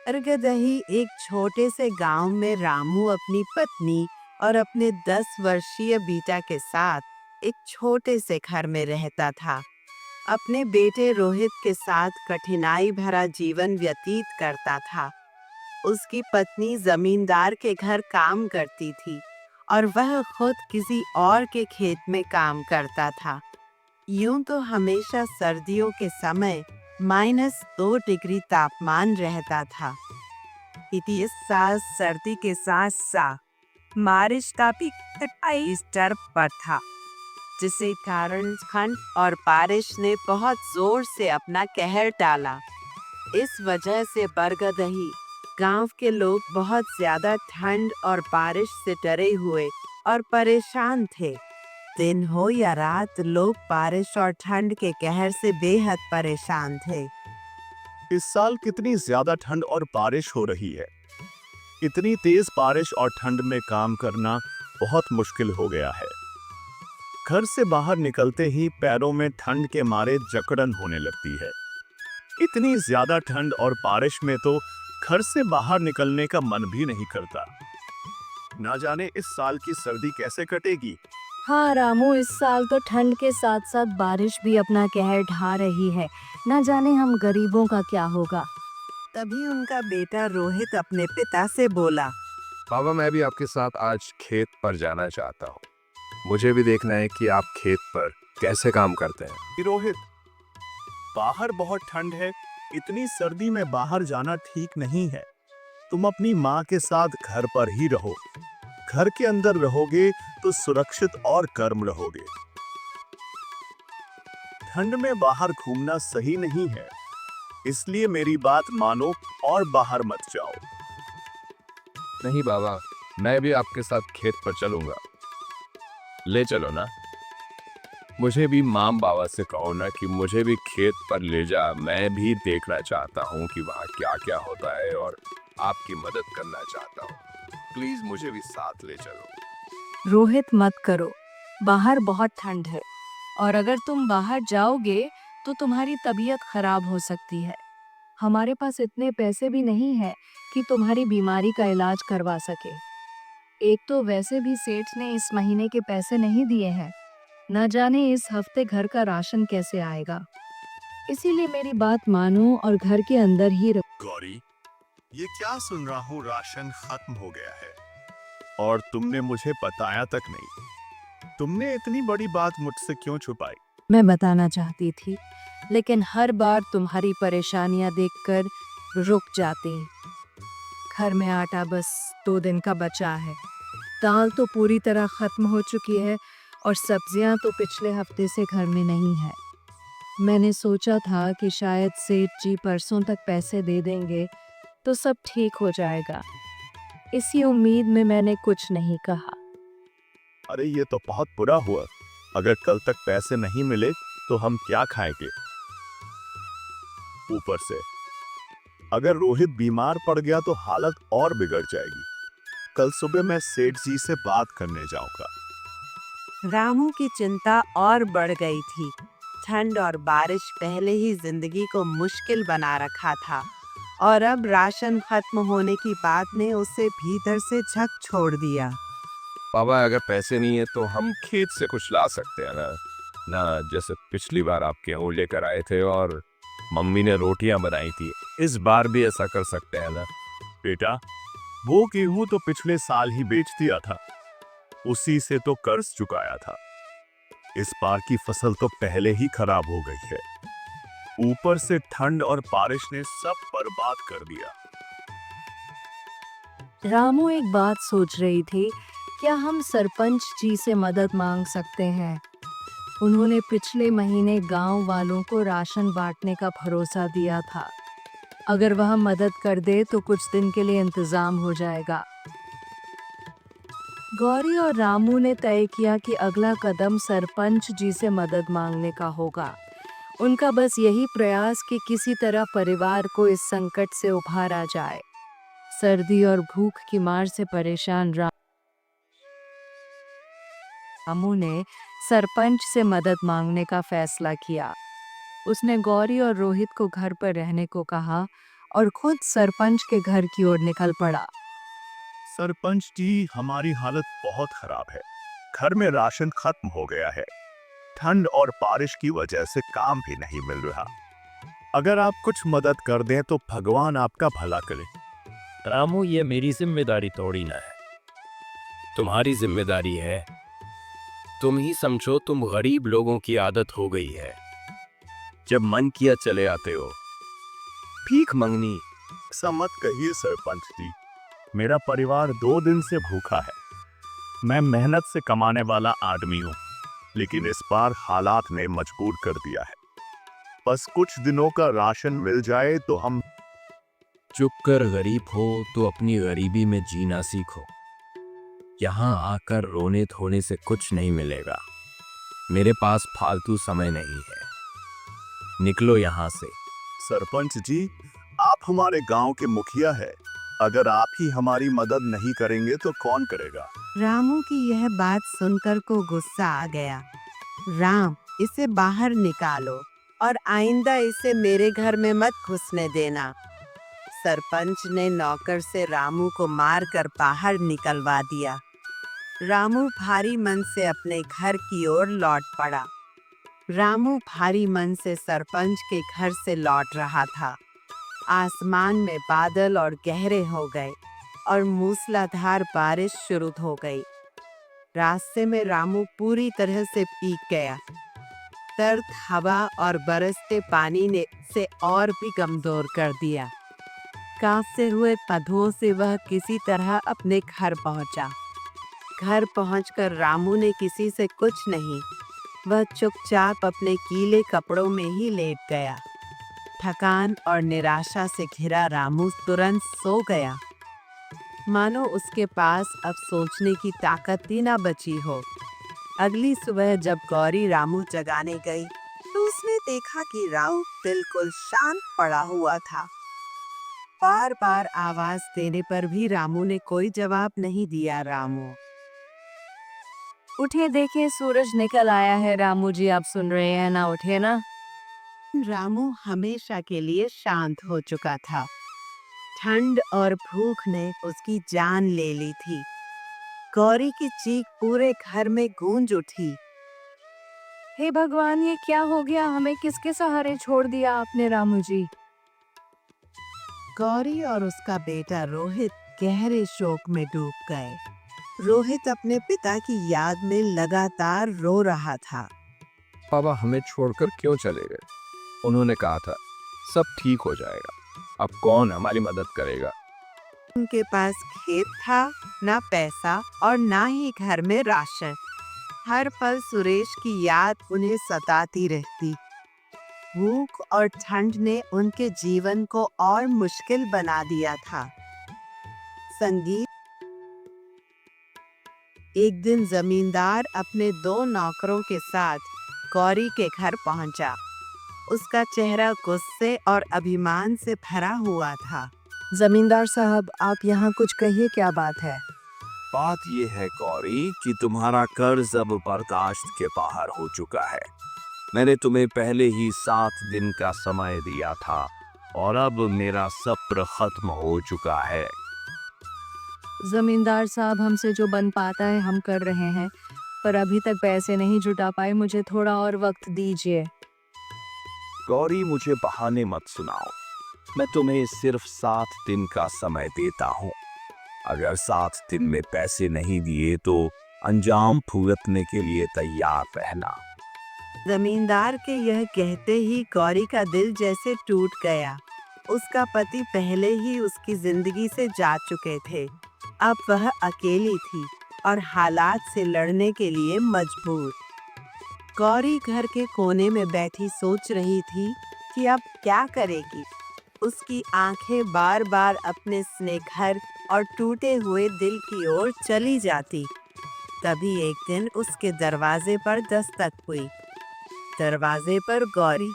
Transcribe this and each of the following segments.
अर्गदही एक छोटे से गांव में रामू अपनी पत्नी और अपने 10 वर्षीय बेटा के साथ एक छोटे से घर में रहता था। अपने बेटे रोहित के साथ कठिनाई भरा जीवन व्यतीत करता था। उसकी पत्नी जमींदार के घर काम करती थी और वह खुद किसी और के खेत में काम करता था। यूं तो हमेशा सर्दियों के समय -2 डिग्री तापमान रहता था। इस साल सर्दी के साथ साथ बारिश का भी इस डर पर था, जिसके कारण ठंड और बारिश ने बहुत जोर से अपना कहर डाला। इस वजह से बरगदही गांव के लोग बहुत ज्यादा ठंड और बारिश से डरे हुए और परेशान थे। दिन हो या रात, लोग बारिश और ठंड के कहर से बेहद परेशान थे। इस साल कितनी ज्यादा ठंड और बारिश हो रही है। इतनी तेज बारिश और ठंड में काम करना बहुत मुश्किल हो गया है। घर से बाहर निकलते ही पैरों में ठंड के मारे जकड़न होने लगती है। इतनी ज्यादा ठंड और बारिश में तो घर से बाहर निकलने का मन भी नहीं करता। ना जाने इस साल की सर्दी कैसे कटेगी। हाँ रामू, इस साल तो ठंड के साथ साथ बारिश भी अपना कहर ढा रही है। ना जाने हम गरीबों का क्या होगा। तभी उनका बेटा रोहित अपने पिता से बोला, पापा, मैं भी आपके साथ आज खेत पर जाना चाहता हूँ। मुझे भी देखना है कि आप खेत पर कैसे काम करते हैं। रोहित, बाहर बहुत ठंड है। इतनी सर्दी में बाहर जाना ठीक नहीं है। तुम अपनी माँ के साथ घर पर ही रहो। घर के अंदर रहोगे तो सुरक्षित और गर्म रहोगे। ठंड में बाहर घूमना सही नहीं है, इसलिए मेरी बात मानो और बाहर मत जाओ। नहीं बाबा, मैं भी आपके साथ खेत पर चलूंगा। ले चलो ना। मुझे भी माँ बाबा से कहो ना कि मुझे भी खेत पर ले जा। मैं भी देखना चाहता हूँ कि वहाँ क्या क्या होता है और आपकी मदद करना चाहता हूँ। प्लीज मुझे भी साथ ले चलो। रोहित, मत करो। बाहर बहुत ठंड है और अगर तुम बाहर जाओगे तो तुम्हारी तबीयत खराब हो सकती है। हमारे पास इतने पैसे भी नहीं है कि तुम्हारी बीमारी का इलाज करवा सके। एक तो वैसे भी सेठ ने इस महीने के पैसे नहीं दिए हैं। न जाने इस हफ्ते घर का राशन कैसे आएगा। इसीलिए मेरी बात मानो और घर के अंदर ही रहो। गौरी, ये क्या सुन रहा हूँ, राशन खत्म हो गया है और तुमने मुझे बताया तक नहीं। तुमने इतनी बड़ी बात मुझसे क्यों छुपाई? मैं बताना चाहती थी, लेकिन हर बार तुम्हारी परेशानियां देखकर रुक जाती। घर में आटा बस 2 दिन का बचा है। दाल तो पूरी तरह खत्म हो चुकी है और सब्जियां तो पिछले हफ्ते से घर में नहीं है। मैंने सोचा था कि शायद सेठ जी परसों तक पैसे दे देंगे तो सब ठीक हो जाएगा। इसी उम्मीद में मैंने कुछ नहीं कहा। अरे ये तो बहुत बुरा हुआ। अगर कल तक पैसे नहीं मिले तो हम क्या खाएंगे? ऊपर से अगर रोहित बीमार पड़ गया तो हालत और बिगड़ जाएगी। कल सुबह मैं सेठ जी से बात करने जाऊंगा। रामू की चिंता और बढ़ गई थी। ठंड और बारिश पहले ही जिंदगी को मुश्किल बना रखा था और अब राशन खत्म होने की बात ने उसे भीतर से झक छोड़ दिया। पापा, अगर पैसे नहीं है तो हम खेत से कुछ ला सकते हैं ना। जैसे पिछली बार आप गेहूं लेकर आए थे और मम्मी ने रोटियां बनाई थी। इस बार भी ऐसा कर सकते हैं ना। बेटा, वो गेहूं तो पिछले साल ही बेच दिया था। उसी से तो कर्ज चुकाया था। इस बार की फसल तो पहले ही खराब हो गई है। ऊपर से ठंड और बारिश ने सब बर्बाद कर दिया। रामू एक बात सोच रही थी, क्या हम सरपंच जी से मदद मांग सकते हैं? उन्होंने पिछले महीने गांव वालों को राशन बांटने का भरोसा दिया था। अगर वह मदद कर दे तो कुछ दिन के लिए इंतजाम हो जाएगा। गौरी और रामू ने तय किया कि अगला कदम सरपंच जी से मदद मांगने का होगा। उनका बस यही प्रयास कि किसी तरह परिवार को इस संकट से उभारा जाए। सर्दी और भूख की मार से परेशान रामू ने सरपंच से मदद मांगने का फैसला किया। उसने गौरी और रोहित को घर पर रहने को कहा और खुद सरपंच के घर की ओर निकल पड़ा। सरपंच जी, हमारी हालत बहुत खराब है। घर में राशन खत्म हो गया है। ठंड और बारिश की वजह से काम भी नहीं मिल रहा। अगर आप कुछ मदद कर दें तो भगवान आपका भला करे। रामू, ये मेरी जिम्मेदारी थोड़ी ना है, तुम्हारी जिम्मेदारी है। तुम ही समझो, तुम गरीब लोगों की आदत हो गई है, जब मन किया चले आते हो भीख मंगनी। ऐसा मत कहिए सरपंच जी, मेरा परिवार 2 दिन से भूखा है। मैं मेहनत से कमाने वाला आदमी हूँ, लेकिन इस बार हालात ने मजबूर कर दिया है। बस कुछ दिनों का राशन मिल जाए तो हम। चुप कर, गरीब हो तो अपनी गरीबी में जीना सीखो। यहाँ आकर रोने धोने से कुछ नहीं मिलेगा। मेरे पास फालतू समय नहीं है, निकलो यहाँ से। सरपंच जी, आप हमारे गांव के मुखिया हैं। अगर आप ही हमारी मदद नहीं करेंगे तो कौन करेगा? रामू की यह बात सुनकर को गुस्सा आ गया। राम, इसे बाहर निकालो और आइंदा इसे मेरे घर में मत घुसने देना। सरपंच ने नौकर से रामू को मारकर बाहर निकलवा दिया। रामू भारी मन से अपने घर की ओर लौट पड़ा। रामू भारी मन से सरपंच के घर से लौट रहा था। आसमान में बादल और गहरे हो गए और मूसलाधार बारिश शुरू हो गई। रास्ते में रामू पूरी तरह से भीग गया। सर्द हवा और बरसते पानी ने से और भी कमजोर कर दिया। कांपते हुए पौधों से वह किसी तरह अपने घर पहुंचा। घर पहुंचकर रामू ने किसी से कुछ नहीं, वह चुपचाप अपने गीले कपड़ों में ही लेट गया। थकान और निराशा से घिरा रामू तुरंत सो गया, मानो उसके पास अब सोचने की ताकत ही ना बची हो। अगली सुबह जब गौरी रामू जगाने गई तो उसने देखा कि रामू बिल्कुल शांत पड़ा हुआ था। बार बार आवाज देने पर भी रामू ने कोई जवाब नहीं दिया। रामू, उठे, देखे सूरज निकल आया है। रामू जी, आप सुन रहे हैं ना? उठे ना। रामू हमेशा के लिए शांत हो चुका था। ठंड और भूख ने उसकी जान ले ली थी। गौरी की चीख पूरे घर में गूंज उठी। हे भगवान, ये क्या हो गया? हमें किसके सहारे छोड़ दिया आपने रामू जी? गौरी और उसका बेटा रोहित गहरे शोक में डूब गए। रोहित अपने पिता की याद में लगातार रो रहा था। पापा हमें छोड़कर क्यों चले गए? उन्होंने कहा था सब ठीक हो जाएगा। अब कौन हमारी मदद करेगा? उनके पास खेत था, ना पैसा और ना ही घर में राशन। हर पल सुरेश की याद उन्हें सताती रहती। भूख और ठंड ने उनके जीवन को और मुश्किल बना दिया था। संगीत। एक दिन जमींदार अपने 2 नौकरों के साथ गौरी के घर पहुंचा। उसका चेहरा गुस्से और अभिमान से भरा हुआ था। जमींदार साहब, आप यहाँ कुछ कहिए, क्या बात है? बात ये है गौरी कि तुम्हारा कर्ज अब बर्दाश्त के बाहर हो चुका है। मैंने तुम्हें पहले ही 7 दिन का समय दिया था और अब मेरा सब्र खत्म हो चुका है। जमींदार साहब, हमसे जो बन पाता है हम कर रहे हैं, पर अभी तक पैसे नहीं जुटा पाए। मुझे थोड़ा और वक्त दीजिए। गौरी, मुझे बहाने मत सुनाओ। मैं तुम्हें सिर्फ 7 दिन का समय देता हूँ। अगर 7 दिन में पैसे नहीं दिए तो अंजाम भुगतने के लिए तैयार रहना। जमींदार के यह कहते ही गौरी का दिल जैसे टूट गया। उसका पति पहले ही उसकी जिंदगी से जा चुके थे। अब वह अकेली थी और हालात से लड़ने के लिए मजबूर। गौरी घर के कोने में बैठी सोच रही थी कि अब क्या करेगी। उसकी आंखें बार बार अपने स्नेहघर और टूटे हुए दिल की ओर चली जाती। तभी एक दिन उसके दरवाजे पर दस्तक हुई। दरवाजे पर गौरी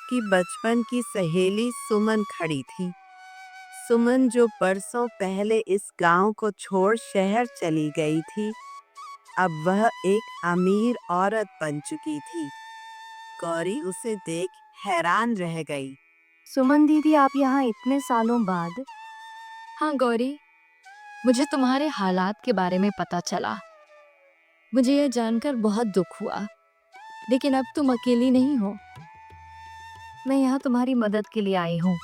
की बचपन की सहेली सुमन खड़ी थी। सुमन, जो बरसों पहले इस गांव को छोड़ शहर चली गई थी, अब वह एक अमीर औरत बन चुकी थी। गौरी उसे देख हैरान रह गई। सुमन दीदी, आप यहाँ इतने सालों बाद? हाँ गौरी, मुझे तुम्हारे हालात के बारे में पता चला। मुझे यह जानकर बहुत दुख हुआ, लेकिन अब तुम अकेली नहीं हो। मैं यहाँ तुम्हारी मदद के लिए आई हूँ।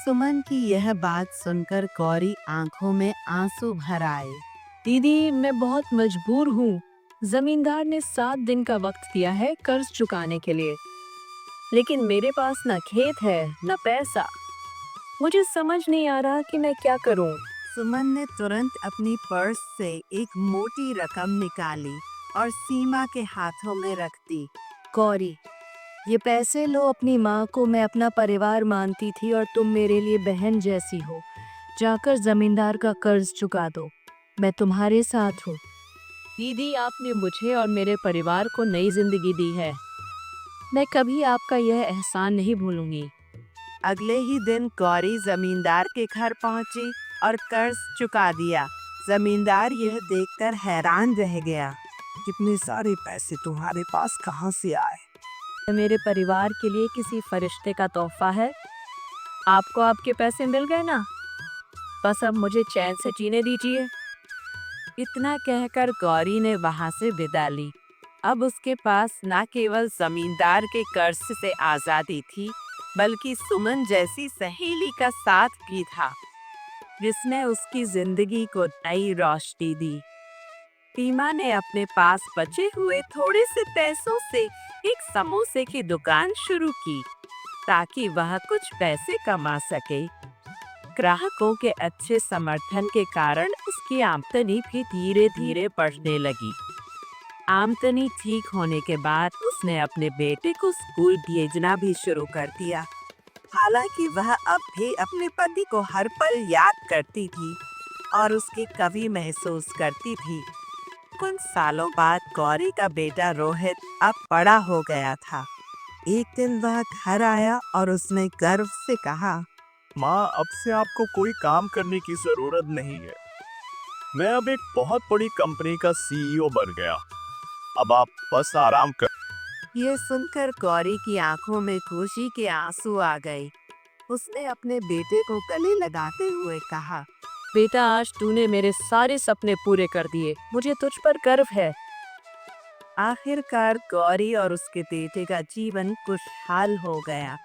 सुमन की यह बात सुनकर गौरी आंखों में आंसू भर आए। दीदी, मैं बहुत मजबूर हूँ। जमींदार ने 7 दिन का वक्त दिया है कर्ज चुकाने के लिए, लेकिन मेरे पास ना खेत है ना पैसा। मुझे समझ नहीं आ रहा कि मैं क्या करूँ। सुमन ने तुरंत अपनी पर्स से एक मोटी रकम निकाली और सीमा के हाथों में रख दी। गौरी, ये पैसे लो, अपनी माँ को मैं अपना परिवार मानती थी और तुम मेरे लिए बहन जैसी हो। जाकर जमींदार का कर्ज चुका दो, मैं तुम्हारे साथ हूँ। दीदी, आपने मुझे और मेरे परिवार को नई जिंदगी दी है। मैं कभी आपका यह एहसान नहीं भूलूंगी। अगले ही दिन गौरी जमींदार के घर पहुंची और कर्ज चुका दिया। जमींदार यह देखकर हैरान रह गया। कितने सारे पैसे तुम्हारे पास कहाँ से आए? मेरे परिवार के लिए किसी फरिश्ते का तोहफा है। आपको आपके पैसे मिल गए ना, बस अब मुझे चैन से जीने दीजिए। इतना कहकर गौरी ने वहां से विदा ली। अब उसके पास न केवल जमींदार के कर्ज से आजादी थी, बल्कि सुमन जैसी सहेली का साथ भी था, जिसने उसकी जिंदगी को नई रोशनी दी। सीमा ने अपने पास बचे हुए थोड़े से पैसों से एक समोसे की दुकान शुरू की, ताकि वह कुछ पैसे कमा सके। ग्राहकों के अच्छे समर्थन के कारण उसकी आमदनी भी धीरे धीरे बढ़ने लगी। आमदनी ठीक होने के बाद उसने अपने बेटे को स्कूल भेजना भी शुरू कर दिया। हालांकि वह अब भी अपने पति को हर पल याद करती थी और उसकी कमी महसूस करती थी। कुछ सालों बाद गौरी का बेटा रोहित अब बड़ा हो गया था। एक दिन वह घर आया और उसने गर्व से कहा, माँ, अब से आपको कोई काम करने की जरूरत नहीं है। मैं अब एक बहुत बड़ी कंपनी का सीईओ बन गया। अब आप बस आराम कर। ये सुनकर गौरी की आंखों में खुशी के आंसू आ गए। उसने अपने बेटे को गले लगाते हुए कहा, बेटा, आज तूने मेरे सारे सपने पूरे कर दिए। मुझे तुझ पर गर्व है। आखिरकार गौरी और उसके बेटे का जीवन खुशहाल हो गया।